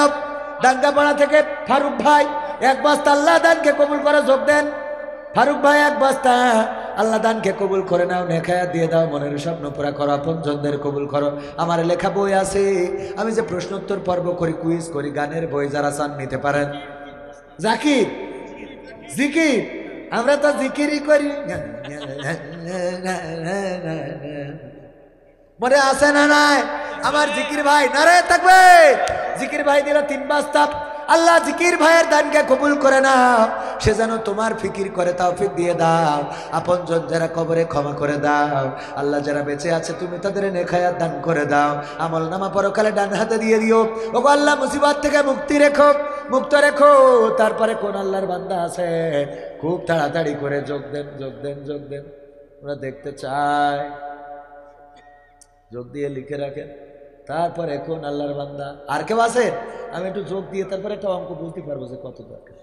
ডাঙ্গাপাড়া থেকে ফারুক ভাই, 1 বস্তা, আল্লাহ দানকে কবুল করে যোগ দেন। ফারুক ভাই 1 বস্তা, আল্লাহ দানকে কবুল করে নাও, নেখায়া দিয়ে দাও, মনের স্বপ্ন পুরা করো, আপনজনদের কবুল করো। আমার লেখা বই আছে, আমি যে প্রশ্নোত্তর পর্ব করি, কুইজ করি, গানের বই যারা চান নিতে পারেন। জিকির, আমরা তো জিকিরই করি। মনে আছে না নাই? আমার জিকির ভাই, নারায়ে তাকবীর। জিকির ভাই দিল 3 বস্তা। আল্লাহ জিকির ভাইয়ের দানকে কবুল করে নাও, সে যেন তোমার ফিকির করে তৌফিক দিয়ে দাও। আপনজন যারা কবরে ক্ষমা করে দাও। আল্লাহ যারা বেঁচে আছে তুমি তাদের নেখায়াত দান করে দাও। আমল নামা পরকালে ডান হাতে দিয়ে দিও। ওগো আল্লাহ, মুসিবত থেকে মুক্ত রেখো। তারপরে কোন আল্লাহর বান্দা আছে খুব তাড়াতাড়ি করে যোগ দেন। আমরা দেখতে চাই, যোগ দিয়ে লিখে রাখেন। তারপরে কোন আল্লাহর বান্দা আর কেউ আছে? আমি একটু যোগ দিয়ে তারপরে একটা অঙ্ক বলতে পারবো যে কত দরকার।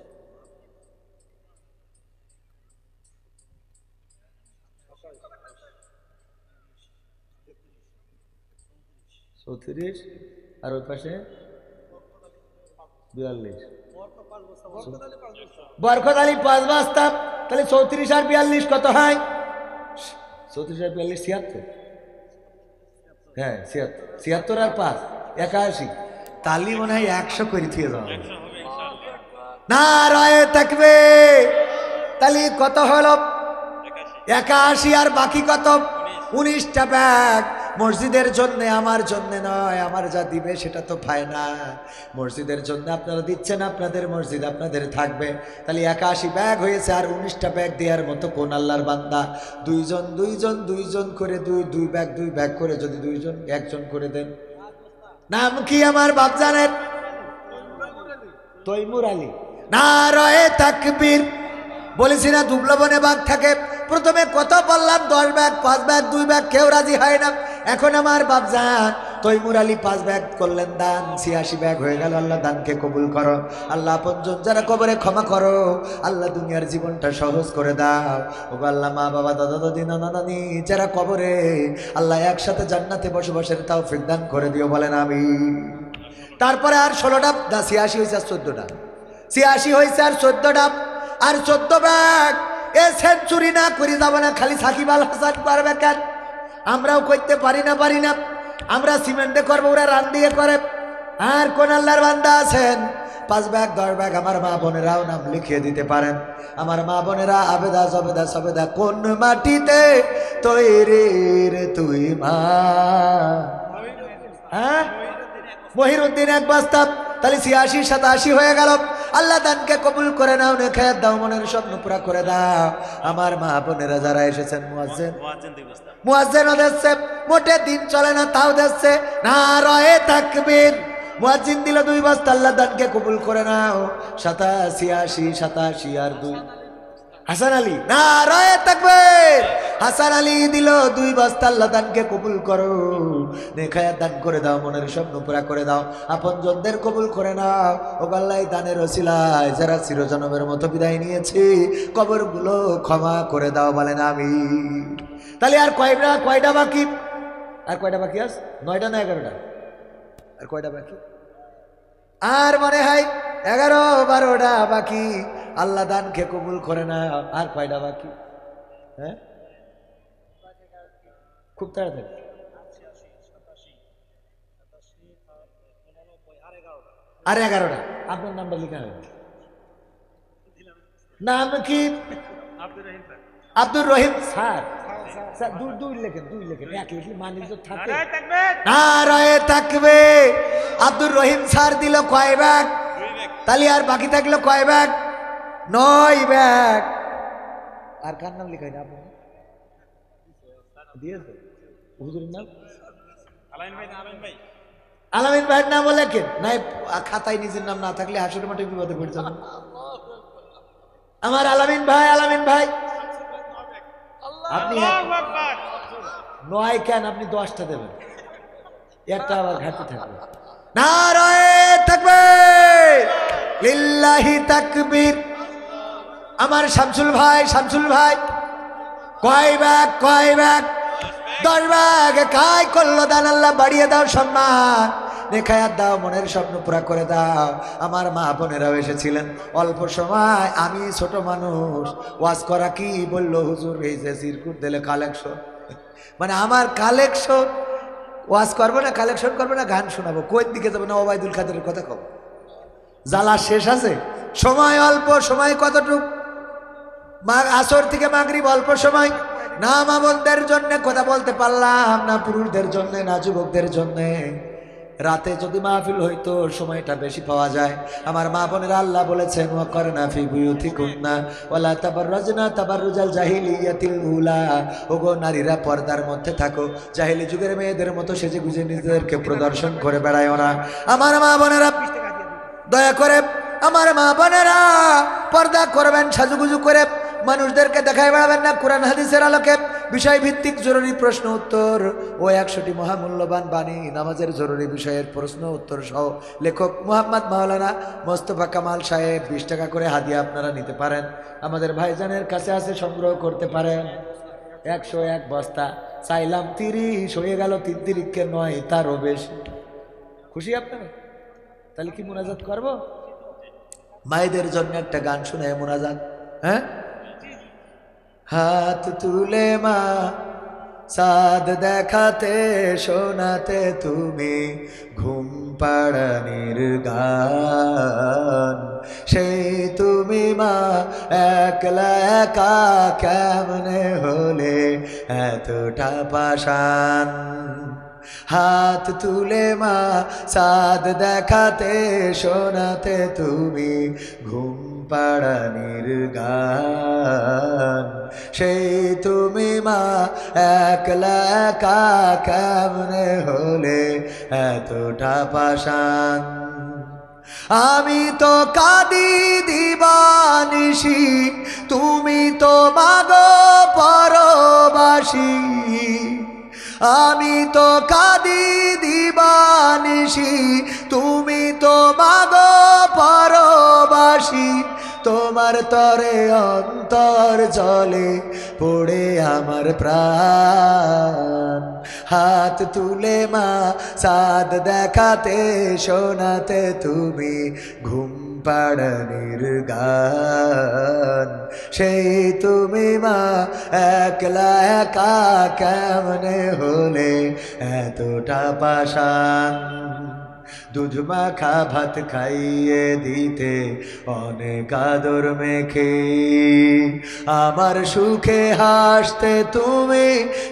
আর ওই পাশে 42। বরকত আলী 5 বস্তা, তাহলে 34 আর 42 কত হয়? 34 আর 42 76। হ্যাঁ 76 আর 5 81। তালি মনে হয় 100 করে থিয়ে যাও। নারায়ে তাকবীর। তালি কত হলো? 81 আর বাকি কত? 19টা ব্যাগ। মসজিদের জন্য, আমার জন্য নয়। আমার যা দিবে সেটা তো ফায়না। মসজিদের জন্য আপনারা দিচ্ছেন, আপনাদের মসজিদ আপনাদের থাকবে। তাহলে 81 ব্যাগ হয়েছে, আর 19টা ব্যাগ দেওয়ার মতো কোন আল্লাহর বান্দা? 2জন করে, দুই ব্যাগ করে যদি 2জন 1জন করে দেন। নাম কি আমার বাপজানের? তৈমুর আলী। নারায়ে তাকবীর। বলেছি না দুবলো বনে বাঘ থাকে, প্রথমে কত বললাম 10 ব্যাগ 5 ব্যাগ 2 ব্যাগ, কেউ রাজি হয় না। এখন আমার বাপজান তৈমুর আলী 5 ব্যাগ করলেন দান, 86 ব্যাগ হয়ে গেল। আল্লাহ দানকে কবুল করো, আল্লাহ আপনজন যারা কবরে ক্ষমা করো, আল্লাহ দুনিয়ার জীবনটা সহজ করে দাও। ও আল্লাহ মা বাবা দাদা দাদি নানা নানি যারা কবরে, আল্লাহ একসাথে জান্নাতে বসবাসের তৌফিক দান করে দিও, বলেন আমিন। তারপরে আর 16টা 86 হয়েছে আর 14টা, 86 হয়েছে আর 14টা, আর 14 ব্যাগ। এ সেঞ্চুরি না করে যাবো না, খালি সাকিব আল হাসান পারবে কেন? আমরাও করতে পারি না। আমরা সিমেন্টে করবো, ওরা রান দিয়ে করে। আর কোন আল্লাহর বান্দা আছেন 5 ব্যাগ 10 ব্যাগ? আমার মা বোনেরাও নাম লিখিয়ে দিতে পারেন। আমার মা বোনেরা আবেদা জবেদা সবেদা, কোন মাটিতে তৈরি রে তুই মা? হ্যাঁ, মহিরুদ্দিন এক বস্তা, তাহলে 86 87 হয়ে গেল। আল্লাহ দানকে কবুল করে নাও, নেখায়াত দাও, মনের স্বপ্ন পুরা করে দাও। আমার মা বোনেরা যারা এসেছেন, মুয়াজ্জিন দিচ্ছে, মোটে দিন চলে না তাও দিচ্ছে, নারায়ে তাকবীর। মুয়াজ্জিন দিল 2 বস্তা, আল্লাহ দানকে কবুল করে নাও। 87 87 আর 2 হাসান আলী, নারায়ে তাকবীর। হাসান আলী দিল 2 বস্তা, আল্লাহ দানকে কবুল করো, নেখায়াত দান করে দাও, মনের স্বপ্ন পুরা করে দাও, আপনজনদের কবুল করে নাও। ও আল্লাহ দানের ওসিলায় যারা চিরজনমের মতো বিদায় নিয়েছি, কবরগুলো ক্ষমা করে দাও, বলেন আমিন। তাহলে আর কয়টা বাকি? আর কয়টা বাকি আছে? 9টা না 11টা? আর কয়টা বাকি? আর মনে হয় 11 12টা বাকি। আল্লাহ দানকে কবুল করে না। আর কয়টা বাকি? হ্যাঁ, খুব তাড়াতাড়ি। আর 11টা। আপনার নামটা লেখা হবে। নাম কি? আব্দুর রহিম স্যার। দুই লেখেন, 1 লিখলে মানিজ্য থাকে। নারায়ে তাকবীর। আব্দুর রহিম স্যার দিল কয় ব্যাগ? তাহলে আর বাকি থাকলো কয় ব্যাগ? 9 ব্যাগ। আর কার নাম লেখা হয়নি? আপনার দিয়েছে হুজুরের নাম? আলামিন ভাইয়ের নাম লেখেন নাই খাতায়, নিজের নাম না থাকলে হাসুর মাঠে বিপদে পড়ে যাবেন। আমার আলামিন ভাই আপনি 9 কেন? আপনি 10টা দেবেন, একটা আবার ঘাটতি থাকবে। নারায়ে তাকবীর, লিল্লাহি তাকবীর। আমার শামসুল ভাই কয় ব্যাগ? 10 ব্যাগ। কাই করলো দান, আল্লাহ বাড়িয়ে দাও সম্মান, নেখায়াত দাও, মনের স্বপ্ন পুরা করে দাও। আমার মা বোনেরাও এসেছিলেন অল্প সময়। আমি ছোট মানুষ, ওয়াজ করা কি বললো হুজুর, এই যে সিরকুট দিলে কালেকশন, মানে আমার কালেকশন। ওয়াজ করবো না, কালেকশন করবো না, গান শোনাবো, কোন দিকে যাবো না? ওবায়দুল কাদেরের কথা কব। জ্বালা শেষ আছে, সময় অল্প। সময় কতটুক? আসর থেকে মাগরিব অল্প সময়। না মা বোনদের জন্য কথা বলতে পারলাম না, পুরুষদের জন্য না, যুবকদের জন্য। রাতে যদি মাহফিল হইতো সময়টা বেশি পাওয়া যায়। আমার মা বোনেরা আল্লাহ বলেছেন, ওয়াকারনা ফি বুয়ুতিকুন্না ওয়ালা তাবাররাজনা তাবাররুজাল জাহিলিয়াতিল উলা। ওগো নারীরা পর্দার মধ্যে থাকো, জাহিলি যুগের মেয়েদের মতো সেজে গুজে নিজেদেরকে প্রদর্শন করে বেড়ায়ও না। আমার মা বোনেরা দয়া করে, আমার মা বোনেরা পর্দা করবেন, সাজুগুজু করে মানুষদেরকে দেখায় বেড়াবেন না। কোরআন হাদিসের আলোকে বিষয়ভিত্তিক জরুরি প্রশ্ন উত্তর ও 100টি মহামূল্যবান বাণী, নামাজের জরুরি বিষয়ের প্রশ্ন উত্তর সহ লেখক মুহাম্মদ মাওলানা মোস্তফা কামাল সাহেব 20 টাকা করে হাদিয়া আপনারা নিতে পারেন। আমাদের ভাইজানের কাছে আছে, সংগ্রহ করতে পারেন। 101 বস্তা চাইলাম 30 হয়ে গেল, 3 তিরিখে 9, তারও বেশি। খুশি আপনারা? তাহলে কি মুনাজাত করব? মায়েদের জন্য একটা গান শুনে মুনাজাত। হ্যাঁ, হাত তুলে মা চাঁদ দেখাতে শোনাতে তুমি ঘুম পাড়ানির গান। সেই তুমি মা একলা একা কেমনে হলে এতটা পাষাণ। হাত তুলে মা চাঁদ দেখাতে শোনাতে তুমি ঘুম পাড়ানির গান। সেই তুমি মা একলা একা কেমনে হলে এতটা পাষাণ। আমি তো কাঁদি দিবানিশি, তুমি তো মাগো পরবাসী। আমি তো কাঁদি দিবানিশি, তুমি তো মাগো পরবাসী। তোমার তরে অন্তর জলে পড়ে আমার প্রাণ। হাত তুলে মা চাঁদ দেখাতে শোনাতে তুমি ঘুম পাড়ানির গান। সেই তুমি মা একলা একা কেমনে হলে এতটা পাষাণ। দুধ মাখা ভাত খাইয়ে দিতে অনেক আদর মেখে, আমার সুখে হাসতে তুমি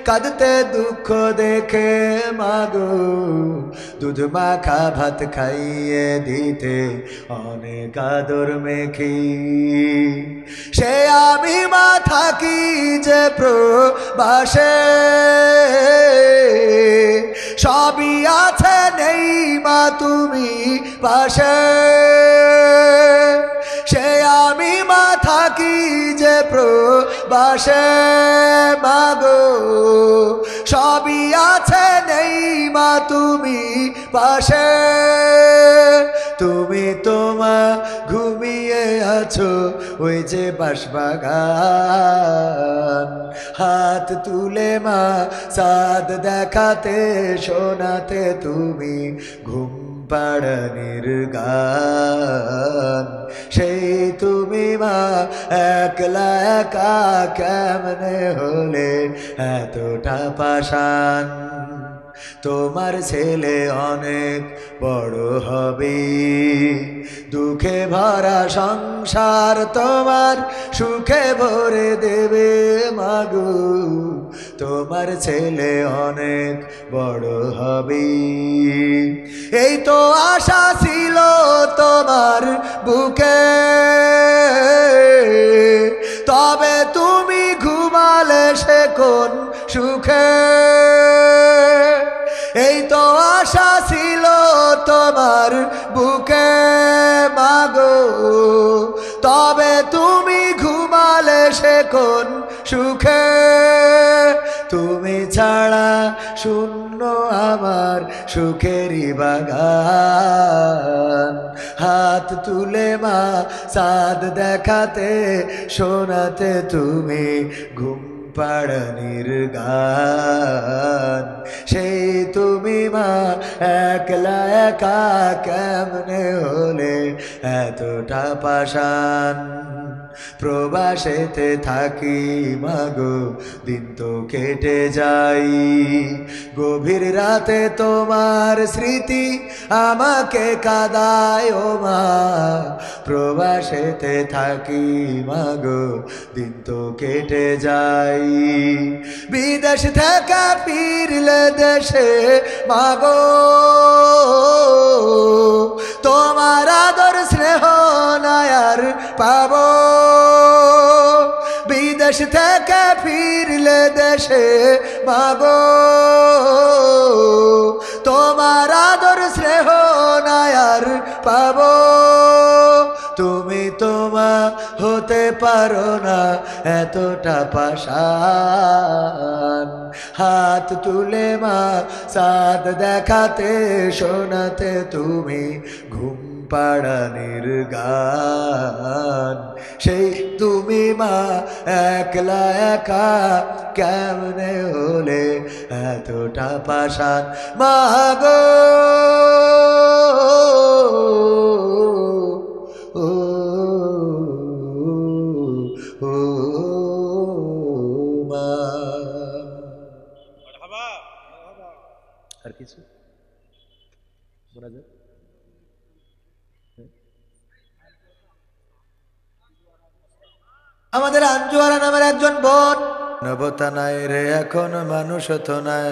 কাঁদতে দুঃখ দেখে মাগো। দুধ মাখা ভাত খাইয়ে দিতে অনেক আদর মেখে, সে আমি মা থাকি যে প্রবাসে। সবই আছে নেই মা তুমি পাশে, সে আমি মা থাকি যে প্রবাসে মাগো। সবই আছে নেই মা তুমি পাশে। তুমি তোমা ঘুমিয়ে আছো ওই যে বাঁশবাগান। হাত তুলে মা চাঁদ দেখাতে শোনাতে তুমি ঘুম পাড়ানির গান। সেই তুমি মা একলা একা কেমনে হলে এতটা পাষাণ। তোমার ছেলে অনেক বড় হবে, দুঃখে ভরা সংসার তোমার সুখে ভরে দেবে মাগো। তোমার ছেলে অনেক বড় হবে, এই তো আশা ছিল তোমার বুকে। তবে তুমি ঘুমালে সে কোন সুখে, এই তো আশা ছিল তোমার বুকে মাগো। তবে তুমি ঘুমালে সে কোন সুখে, তুমি ছাড়া শূন্য আমার সুখেরই বাগান। হাত তুলে মা চাঁদ দেখাতে শোনাতে তুমি ঘুম পাড়ানির গান। সেই তুমি মা একলা একা কেমনে হলে এতটা পাষাণ। প্রবাসেতে থাকি মাগো দিন তো কেটে যাই, গভীর রাতে তোমার স্মৃতি আমাকে কাঁদায় ও মা। প্রবাসেতে থাকি মাগো দিন তো কেটে যাই, বিদেশ থেকে ফিরলে দেশে মাগো। তোমার আদর স্নেহ নায়ার পাবো, বিদেশ থেকে ফিরলে দেশে মাগো। তোমার আদর স্নেহ নায়ার পাবো, তুমি তোমা হতে পারো না এতটা পাষাণ। হাত তুলে মা চাঁদ দেখাতে শোনাতে তুমি ঘুম পাড়ানির গান। সেই তুমি মা একলা একা কেমনে হলে এতটা পাষাণ মাগো। ও ও মা। আর কিছু বলা যায়? আমাদের আঞ্জুয়ারা নামের একজন বোন, মানবতা নাই রে এখন মানুষ তো নাই,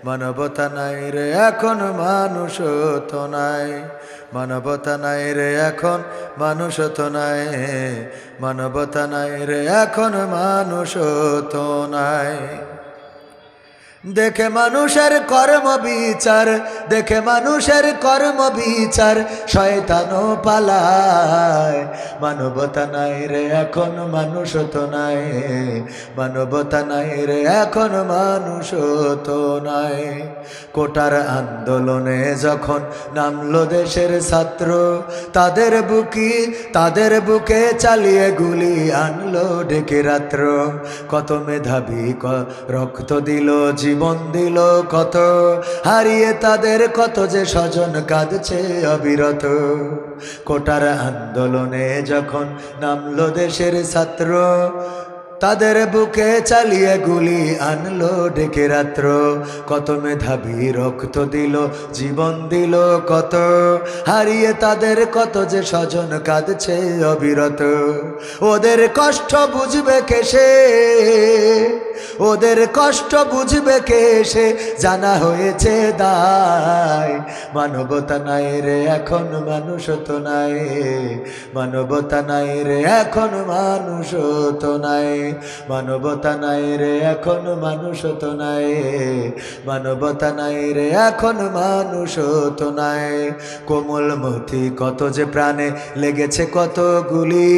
মানবতা নাই রে এখন মানুষ তো নাই, মানবতা নাই রে এখন মানুষ তো নাই, মানবতা নাই রে এখন মানুষ তো নাই। দেখে মানুষের কর্ম বিচার, দেখে মানুষের কর্ম বিচার, শয়তানও পালায়। মানবতা নাই রে এখন, মানুষ তো নাই, মানবতা নাই রে এখন, মানুষ তো নাই। কোটার আন্দোলনে যখন নামলো দেশের ছাত্র, তাদের বুকে চালিয়ে গুলি আনলো ডেকে রাত্র। কত মেধাবী রক্ত দিল, জীবন দিল কত, হারিয়ে তাদের কত যে স্বজন কাঁদছে অবিরত। কোটার আন্দোলনে যখন নামলো দেশের ছাত্র, তাদের বুকে চালিয়ে গুলি আনলো ডেকে রাত্র। কত মেধাবী রক্ত দিল, জীবন দিল কত, হারিয়ে তাদের কত যে স্বজন কাঁদছে অবিরত। ওদের কষ্ট বুঝবে কে সে, ওদের কষ্ট বুঝবে কে সে, জানা হয়েছে দায়। মানবতা নাই রে এখন, মানুষ তো নাই, মানবতা নাই রে এখন, মানুষ তো নাই। মানবতা নাই রে এখন, মানুষ তো নাই, মানবতা নাই রে এখন, মানুষ তো নাই। কোমলমতি কত যে প্রাণে লেগেছে কত গুলি,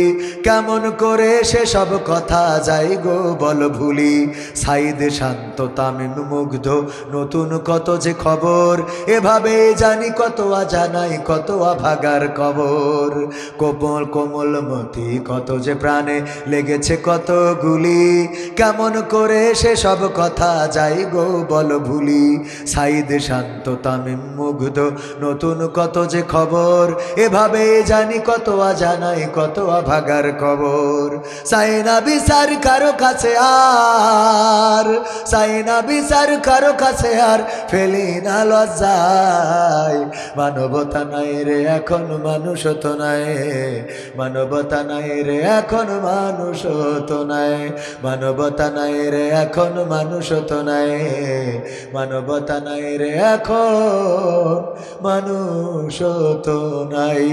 কেমন করে সে সব কথা যাই গো বল ভুলি। সাইদ শান্ত তামিম মুগ্ধ নতুন কত যে খবর, এভাবে জানি কত জানাই কত ভাগার কবর। কোমলমতি কত যে প্রাণে লেগেছে কত গুলি, কেমন করে সে সব কথা যাই গো বল ভুলি। সাইদ শান্ত তামিম মুগ্ধ নতুন কত যে খবর, এভাবে জানি কত জানাই কত ভাগার কবর। চাই না বিচার কারো কাছে আর, চাই না বিচার কারো কাছে আর, ফেলি না লজ্জায়। মানবতা নাই রে এখন, মানুষ তো নাই, মানবতা নাই রে এখন, মানুষ তো নাই। মানবতা নাই রে এখন, মানুষ তো নাই, মানবতা নাই রে এখন, মানুষ তো নাই।